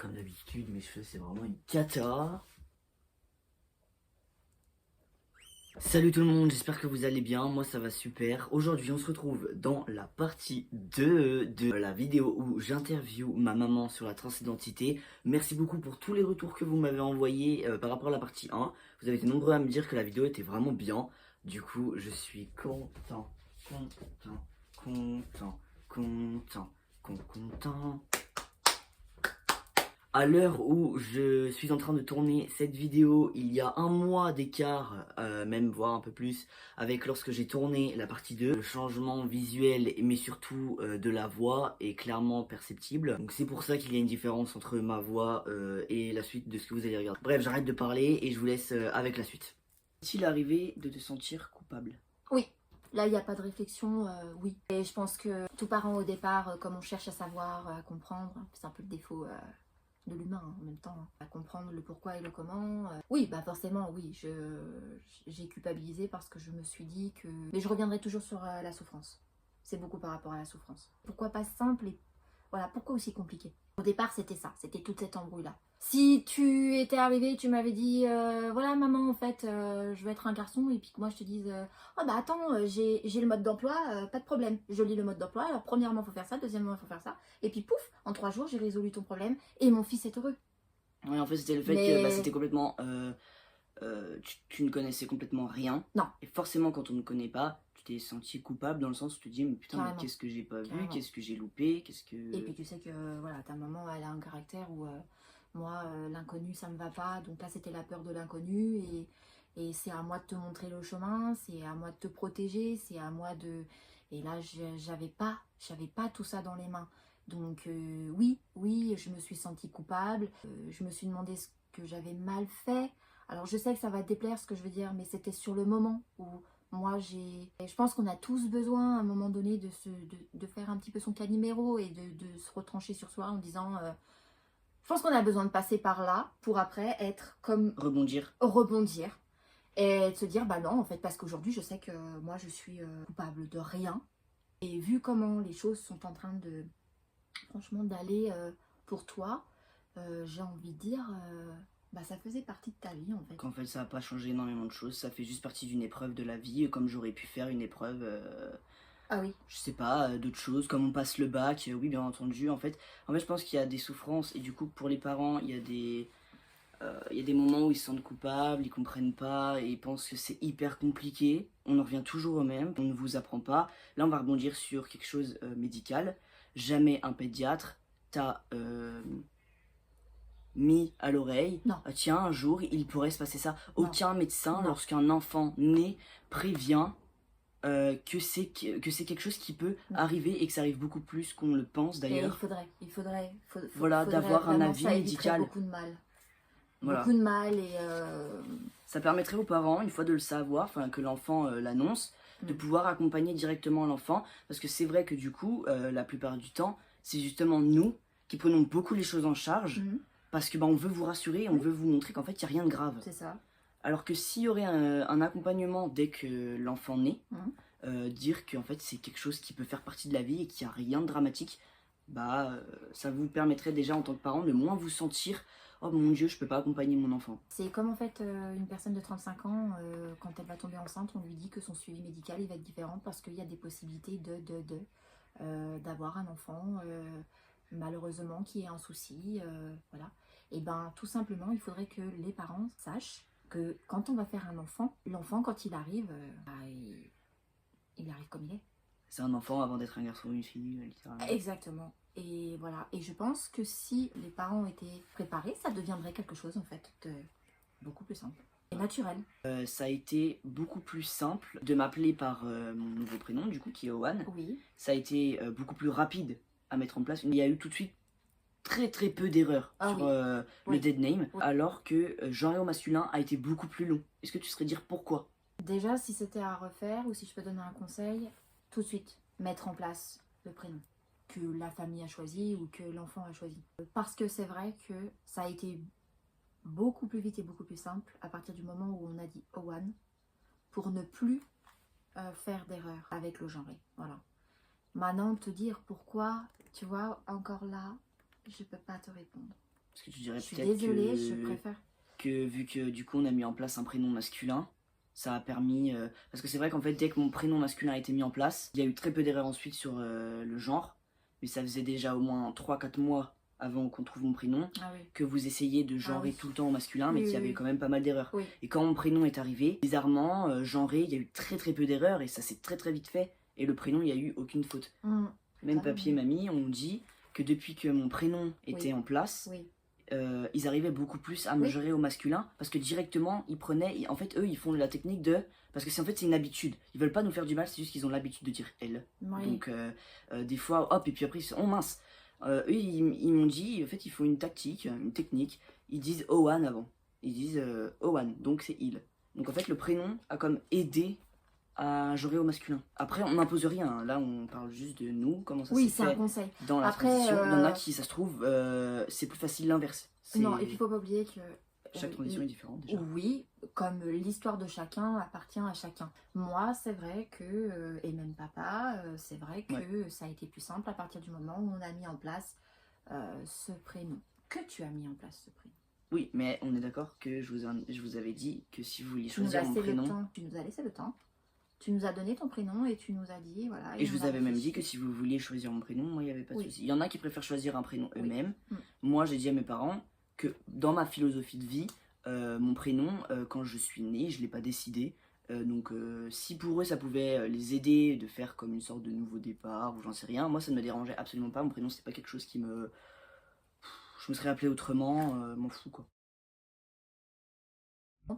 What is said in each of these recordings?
Comme d'habitude, mes cheveux c'est vraiment une cata. Salut tout le monde, j'espère que vous allez bien, moi ça va super. Aujourd'hui on se retrouve dans la partie 2 de la vidéo où j'interview ma maman sur la transidentité. Merci beaucoup pour tous les retours que vous m'avez envoyés par rapport à la partie 1. Vous avez été nombreux à me dire que la vidéo était vraiment bien. Du coup je suis content. À l'heure où je suis en train de tourner cette vidéo, il y a un mois d'écart, même voire un peu plus, avec lorsque j'ai tourné la partie 2. Le changement visuel, mais surtout de la voix, est clairement perceptible. Donc c'est pour ça qu'il y a une différence entre ma voix et la suite de ce que vous allez regarder. Bref, j'arrête de parler et je vous laisse avec la suite. Est-il arrivé de te sentir coupable? Oui, là il n'y a pas de réflexion, oui. Et je pense que tout parent au départ, comme on cherche à savoir, à comprendre, c'est un peu le défaut de l'humain en même temps, à comprendre le pourquoi et le comment. Oui, bah forcément, oui, j'ai culpabilisé parce que je me suis dit que... Mais je reviendrai toujours sur la souffrance. C'est beaucoup par rapport à la souffrance. Pourquoi pas simple et voilà, pourquoi aussi compliqué? Au départ, c'était ça, c'était toute cette embrouille-là. Si tu étais arrivé, tu m'avais dit, voilà maman, en fait, je veux être un garçon, et puis que moi je te dise, oh bah attends, j'ai le mode d'emploi, pas de problème, je lis le mode d'emploi, alors premièrement il faut faire ça, deuxièmement il faut faire ça, et puis pouf, en 3 jours j'ai résolu ton problème, et mon fils est heureux. Oui, en fait c'était le fait que c'était complètement... tu ne connaissais complètement rien. Non. Et forcément, quand on ne connaît pas, tu t'es senti coupable dans le sens où tu te dis, mais putain, mais Carrément. qu'est-ce que j'ai pas vu, Carrément. qu'est-ce que j'ai loupé, qu'est-ce que... Et puis tu sais que voilà, ta maman elle a un caractère où moi l'inconnu ça me va pas, donc là c'était la peur de l'inconnu et c'est à moi de te montrer le chemin, c'est à moi de te protéger, c'est à moi de... Et là j'avais pas tout ça dans les mains. Donc oui, je me suis sentie coupable, je me suis demandé ce que j'avais mal fait. Alors je sais que ça va te déplaire ce que je veux dire, mais c'était sur le moment où moi je pense qu'on a tous besoin à un moment donné de faire un petit peu son caniméro et de se retrancher sur soi en disant je pense qu'on a besoin de passer par là pour après être comme Rebondir. Et de se dire bah non en fait, parce qu'aujourd'hui je sais que moi je suis coupable de rien. Et vu comment les choses sont en train de franchement d'aller pour toi, j'ai envie de dire bah ça faisait partie de ta vie en fait. Qu'en fait ça n'a pas changé énormément de choses, ça fait juste partie d'une épreuve de la vie, comme j'aurais pu faire une épreuve, Ah oui. je sais pas, d'autres choses, comme on passe le bac, oui bien entendu, en fait je pense qu'il y a des souffrances, et du coup pour les parents, il y a des moments où ils se sentent coupables, ils comprennent pas, et ils pensent que c'est hyper compliqué, on en revient toujours au même, on ne vous apprend pas. Là on va rebondir sur quelque chose médical, jamais un pédiatre t'a... mis à l'oreille, tiens, un jour il pourrait se passer ça. Aucun médecin, lorsqu'un enfant naît, prévient que c'est quelque chose qui peut arriver, et que ça arrive beaucoup plus qu'on le pense d'ailleurs. Il faudrait voilà, d'avoir un avis médical. Beaucoup de mal. Voilà. Beaucoup de mal et ça permettrait aux parents, une fois de le savoir, enfin que l'enfant l'annonce, de pouvoir accompagner directement l'enfant, parce que c'est vrai que du coup, la plupart du temps, c'est justement nous qui prenons beaucoup les choses en charge. Parce que on veut vous rassurer, on veut vous montrer qu'en fait, il n'y a rien de grave. C'est ça. Alors que s'il y aurait un accompagnement dès que l'enfant naît, dire qu'en fait, c'est quelque chose qui peut faire partie de la vie et qu'il n'y a rien de dramatique, ça vous permettrait déjà en tant que parent de moins vous sentir « Oh mon Dieu, je peux pas accompagner mon enfant ». C'est comme en fait une personne de 35 ans, quand elle va tomber enceinte, on lui dit que son suivi médical il va être différent parce qu'il y a des possibilités d'avoir un enfant malheureusement qui est un souci, voilà. Et ben tout simplement il faudrait que les parents sachent que quand on va faire un enfant, l'enfant quand il arrive, il arrive comme il est. C'est un enfant avant d'être un garçon ou une fille, littéralement. Exactement. Et voilà. Et je pense que si les parents étaient préparés, ça deviendrait quelque chose en fait de beaucoup plus simple et naturel. Ça a été beaucoup plus simple de m'appeler par mon nouveau prénom, du coup, qui est Owen. Oui. Ça a été beaucoup plus rapide à mettre en place. Il y a eu tout de suite très peu d'erreurs sur le dead name, alors que genre au masculin a été beaucoup plus long. Est-ce que tu saurais dire pourquoi? Déjà, si c'était à refaire, ou si je peux donner un conseil, tout de suite, mettre en place le prénom que la famille a choisi ou que l'enfant a choisi. Parce que c'est vrai que ça a été beaucoup plus vite et beaucoup plus simple à partir du moment où on a dit Owen, pour ne plus faire d'erreur avec le genré. Voilà. Maintenant, te dire pourquoi, tu vois, encore là, je peux pas te répondre. Parce que tu dirais Je suis peut-être désolée, je préfère. que vu que du coup on a mis en place un prénom masculin, ça a permis... parce que c'est vrai qu'en fait dès que mon prénom masculin a été mis en place, il y a eu très peu d'erreurs ensuite sur le genre, mais ça faisait déjà au moins 3 4 mois avant qu'on trouve mon prénom, Ah oui. que vous essayez de genrer oui. tout le temps au masculin, mais Oui, qu'il y oui, avait oui. quand même pas mal d'erreurs. Oui. Et quand mon prénom est arrivé, bizarrement, genré, il y a eu très très peu d'erreurs, et ça s'est très très vite fait, et le prénom, il n'y a eu aucune faute. Même Ah, papier et oui. mamie ont dit que depuis que mon prénom était Oui. en place, Oui. ils arrivaient beaucoup plus à me Oui. gérer au masculin, parce que directement, ils prenaient, en fait, eux, ils font la technique de... Parce que c'est en fait, c'est une habitude. Ils veulent pas nous faire du mal, c'est juste qu'ils ont l'habitude de dire elle. Oui. Donc, des fois, hop, et puis après, ils se disent, oh mince. Eux, ils m'ont dit, en fait, il faut une tactique, une technique. Ils disent Owan avant. Ils disent Owan, donc c'est il. Donc, en fait, le prénom a comme aidé à gérer au masculin. Après, on n'impose rien. Hein. Là, on parle juste de nous, comment ça Oui, s'est c'est un fait conseil. dans la Après, transition. Il y en a qui, ça se trouve, c'est plus facile l'inverse. Non, et puis il faut pas oublier que... Chaque transition est différente déjà. Oui, comme l'histoire de chacun appartient à chacun. Moi, c'est vrai que, et même papa, c'est vrai que ça a été plus simple à partir du moment où on a mis en place ce prénom. Que tu as mis en place ce prénom. Oui, mais on est d'accord que je vous avais dit que si vous vouliez choisir mon prénom... Tu nous as laissé le temps. Tu nous as donné ton prénom et tu nous as dit, voilà... Et je vous avais même dit que si vous vouliez choisir mon prénom, moi, il n'y avait pas de souci. Il y en a qui préfèrent choisir un prénom eux-mêmes. Moi, j'ai dit à mes parents que dans ma philosophie de vie, mon prénom, quand je suis née, je ne l'ai pas décidé. Donc, si pour eux, ça pouvait les aider de faire comme une sorte de nouveau départ ou j'en sais rien, moi, ça ne me dérangeait absolument pas. Mon prénom, c'est pas quelque chose qui me... Je me serais appelé autrement, m'en fous, quoi.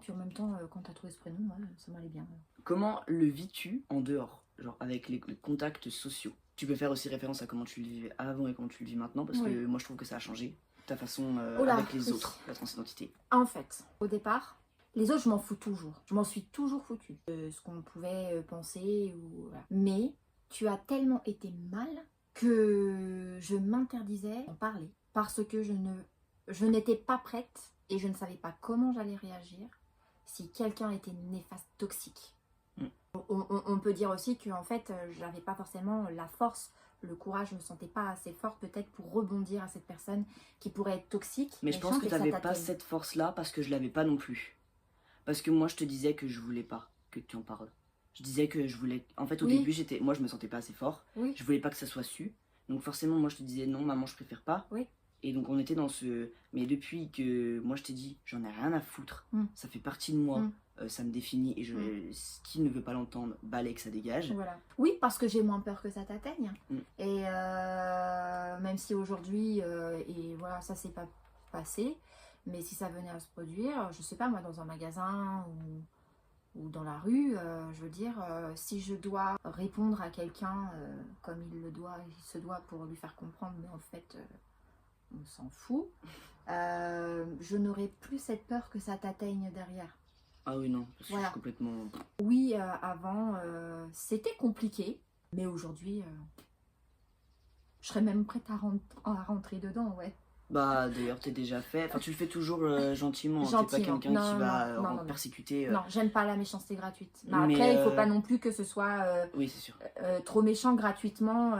Puis en même temps, quand tu as trouvé ce prénom, ça m'allait bien. Comment le vis-tu en dehors, genre avec les contacts sociaux? Tu peux faire aussi référence à comment tu le vivais avant et comment tu le vis maintenant, parce que moi, je trouve que ça a changé ta façon avec les autres, la transidentité. En fait, au départ, les autres, je m'en fous toujours. Je m'en suis toujours foutue. Ce qu'on pouvait penser. Voilà. Mais tu as tellement été mal que je m'interdisais d'en parler. Parce que je n'étais pas prête et je ne savais pas comment j'allais réagir si quelqu'un était néfaste, toxique. On peut dire aussi que en fait, j'avais pas forcément la force, le courage, je me sentais pas assez forte peut-être pour rebondir à cette personne qui pourrait être toxique. Mais je pense que tu n'avais pas cette force-là parce que je l'avais pas non plus. Parce que moi, je te disais que je voulais pas que tu en parles. Je disais que je voulais... En fait, au début, moi, je me sentais pas assez fort. Je voulais pas que ça soit su. Donc forcément, moi, je te disais non, maman, je préfère pas. Et donc, on était dans ce... Mais depuis que moi, je t'ai dit, j'en ai rien à foutre. Ça fait partie de moi. Ça me définit et qui ne veut pas l'entendre, balai que ça dégage. Voilà. Oui, parce que j'ai moins peur que ça t'atteigne. Et même si aujourd'hui, et voilà, ça s'est pas passé, mais si ça venait à se produire, je sais pas moi, dans un magasin ou dans la rue, je veux dire, si je dois répondre à quelqu'un comme il se doit pour lui faire comprendre, mais en fait, on s'en fout, je n'aurais plus cette peur que ça t'atteigne derrière. Ah oui, non, parce que je suis complètement... Oui, avant, c'était compliqué, mais aujourd'hui, je serais même prête à rentrer dedans, ouais. Bah, d'ailleurs, t'es déjà fait. Enfin, tu le fais toujours gentiment. T'es pas quelqu'un qui va persécuter. Non, j'aime pas la méchanceté gratuite. Mais après, il faut pas non plus que ce soit oui, c'est sûr. trop méchant gratuitement.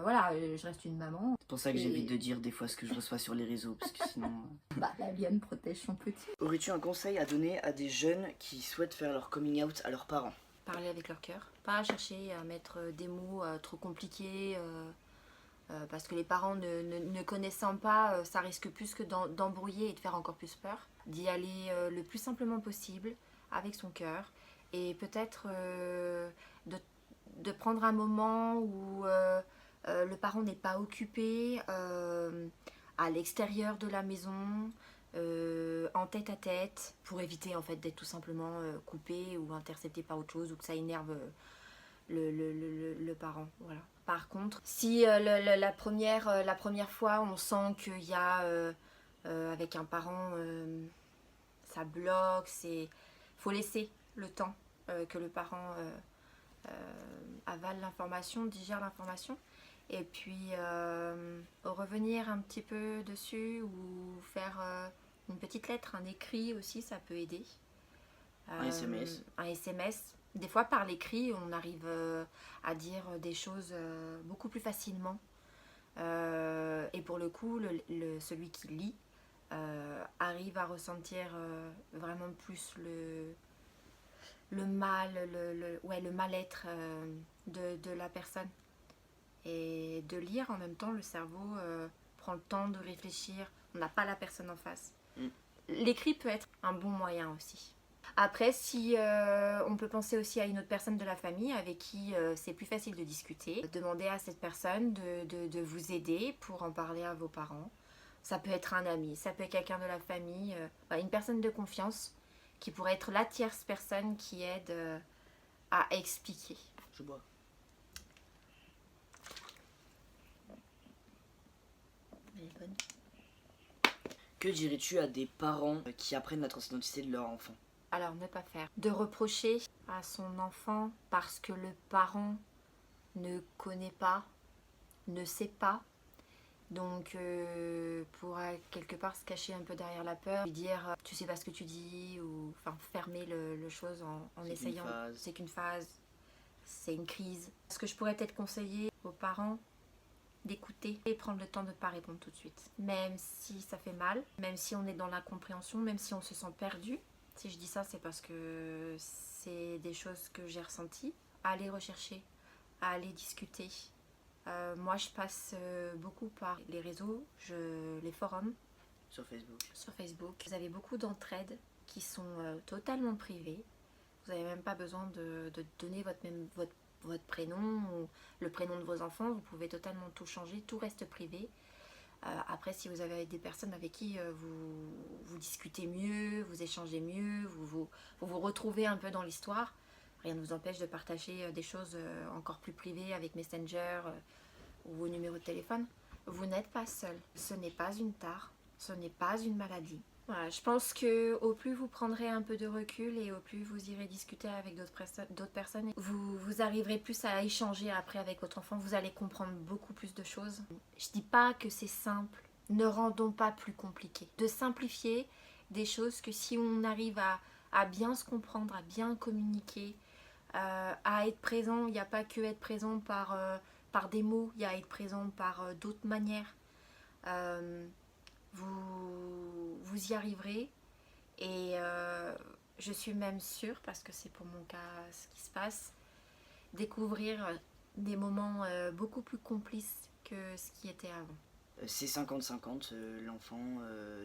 Voilà, je reste une maman. C'est pour ça que j'évite de dire des fois ce que je reçois sur les réseaux, parce que sinon... Bah, la lionne protège son petit. Aurais-tu un conseil à donner à des jeunes qui souhaitent faire leur coming out à leurs parents? Parler avec leur cœur. Pas chercher à mettre des mots trop compliqués... parce que les parents ne connaissant pas, ça risque plus que d'embrouiller et de faire encore plus peur. D'y aller le plus simplement possible, avec son cœur, et peut-être de prendre un moment où le parent n'est pas occupé, à l'extérieur de la maison, en tête à tête, pour éviter en fait d'être tout simplement coupé ou intercepté par autre chose, ou que ça énerve le parent, voilà. Par contre, si la première fois on sent qu'il y a avec un parent ça bloque, faut laisser le temps que le parent avale l'information, digère l'information, et puis revenir un petit peu dessus ou faire une petite lettre, un écrit aussi, ça peut aider. Un SMS. Un SMS. Des fois, par l'écrit, on arrive à dire des choses beaucoup plus facilement. Et pour le coup, celui qui lit arrive à ressentir vraiment plus le mal, le mal-être de la personne. Et de lire en même temps, le cerveau prend le temps de réfléchir, on n'a pas la personne en face. L'écrit peut être un bon moyen aussi. Après, si on peut penser aussi à une autre personne de la famille avec qui c'est plus facile de discuter, demander à cette personne de vous aider pour en parler à vos parents. Ça peut être un ami, ça peut être quelqu'un de la famille, une personne de confiance qui pourrait être la tierce personne qui aide à expliquer. Je bois. Elle est bonne. Que dirais-tu à des parents qui apprennent la transidentité de leur enfant? Alors, ne pas faire. De reprocher à son enfant parce que le parent ne connaît pas, ne sait pas. Donc, pour quelque part se cacher un peu derrière la peur, lui dire tu sais pas ce que tu dis, ou enfin fermer le chose en essayant. C'est qu'une phase, c'est une crise. Ce que je pourrais peut-être conseiller aux parents, d'écouter et prendre le temps de ne pas répondre tout de suite. Même si ça fait mal, même si on est dans l'incompréhension, même si on se sent perdu. Si je dis ça, c'est parce que c'est des choses que j'ai ressenties. Aller rechercher, aller discuter. Moi, je passe beaucoup par les réseaux, les forums. Sur Facebook. Sur Facebook. Vous avez beaucoup d'entraides qui sont totalement privées. Vous n'avez même pas besoin de donner votre prénom ou le prénom de vos enfants. Vous pouvez totalement tout changer, tout reste privé. Après, si vous avez des personnes avec qui vous discutez mieux, vous échangez mieux, vous retrouvez un peu dans l'histoire, rien ne vous empêche de partager des choses encore plus privées avec Messenger ou vos numéros de téléphone. Vous n'êtes pas seul. Ce n'est pas une tare, ce n'est pas une maladie. Voilà, je pense que au plus vous prendrez un peu de recul et au plus vous irez discuter avec d'autres personnes, vous arriverez plus à échanger après avec votre enfant, vous allez comprendre beaucoup plus de choses. Je dis pas que c'est simple, ne rendons pas plus compliqué. De simplifier des choses que si on arrive à bien se comprendre, à bien communiquer, à être présent, il n'y a pas que être présent par des mots, il y a être présent par d'autres manières. Vous y arriverez et je suis même sûre, parce que c'est pour mon cas ce qui se passe, découvrir des moments beaucoup plus complices que ce qui était avant. C'est 50-50, l'enfant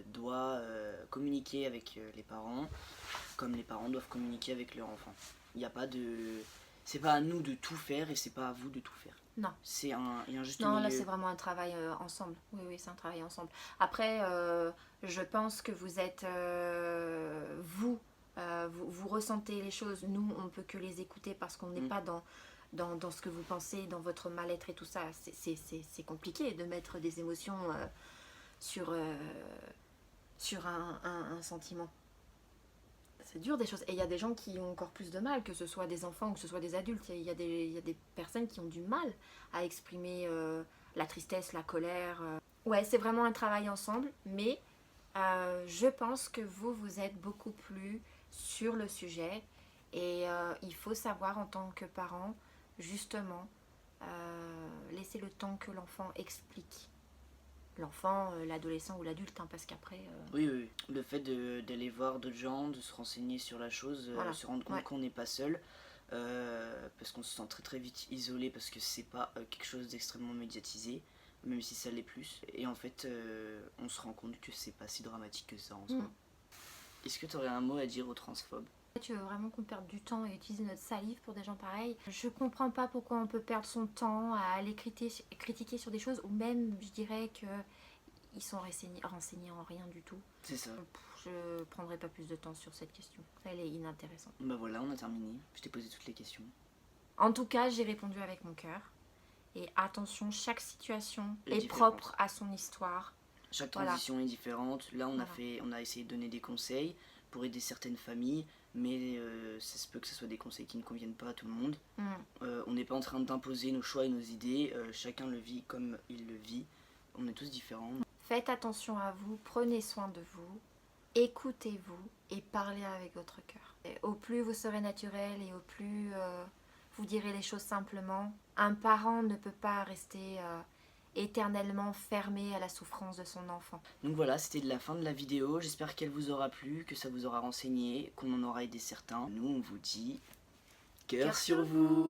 doit communiquer avec les parents comme les parents doivent communiquer avec leur enfant. Il n'y a pas de... C'est pas à nous de tout faire et c'est pas à vous de tout faire. Non. Il y a un juste Non, milieu. là c'est vraiment un travail ensemble. Oui, c'est un travail ensemble. Après, je pense que vous êtes... vous ressentez les choses. Nous, on ne peut que les écouter parce qu'on n'est pas dans ce que vous pensez, dans votre mal-être et tout ça. C'est compliqué de mettre des émotions sur un sentiment. C'est dur des choses. Et il y a des gens qui ont encore plus de mal, que ce soit des enfants ou que ce soit des adultes. Il y a des personnes qui ont du mal à exprimer la tristesse, la colère. Ouais, c'est vraiment un travail ensemble, mais je pense que vous êtes beaucoup plus sur le sujet et il faut savoir en tant que parent, justement, laisser le temps que l'enfant explique. L'enfant, l'adolescent ou l'adulte, hein, parce qu'après... Oui. Le fait d'aller voir d'autres gens, de se renseigner sur la chose, Voilà. se rendre compte qu'on n'est pas seul, parce qu'on se sent très très vite isolé, parce que c'est pas quelque chose d'extrêmement médiatisé, même si ça l'est plus. Et en fait, on se rend compte que c'est pas si dramatique que ça en soi. Est-ce que tu aurais un mot à dire aux transphobes? Tu veux vraiment qu'on perde du temps et utiliser notre salive pour des gens pareils? Je comprends pas pourquoi on peut perdre son temps à aller critiquer sur des choses, ou même je dirais que ils sont renseignés en rien du tout. C'est ça. Je prendrai pas plus de temps sur cette question. Elle est inintéressante. Bah voilà, on a terminé. Je t'ai posé toutes les questions. En tout cas, j'ai répondu avec mon cœur. Et attention, chaque situation est différente. propre à son histoire. Chaque transition est différente. Là, on a essayé de donner des conseils pour aider certaines familles, mais ça se peut que ce soit des conseils qui ne conviennent pas à tout le monde. On n'est pas en train d'imposer nos choix et nos idées. Chacun le vit comme il le vit. On est tous différents. Faites attention à vous, prenez soin de vous, écoutez-vous et parlez avec votre cœur. Et au plus vous serez naturel et au plus vous direz les choses simplement. Un parent ne peut pas rester éternellement fermé à la souffrance de son enfant. Donc voilà, c'était la fin de la vidéo. J'espère qu'elle vous aura plu, que ça vous aura renseigné, qu'on en aura aidé certains. Nous, on vous dit cœur sur vous.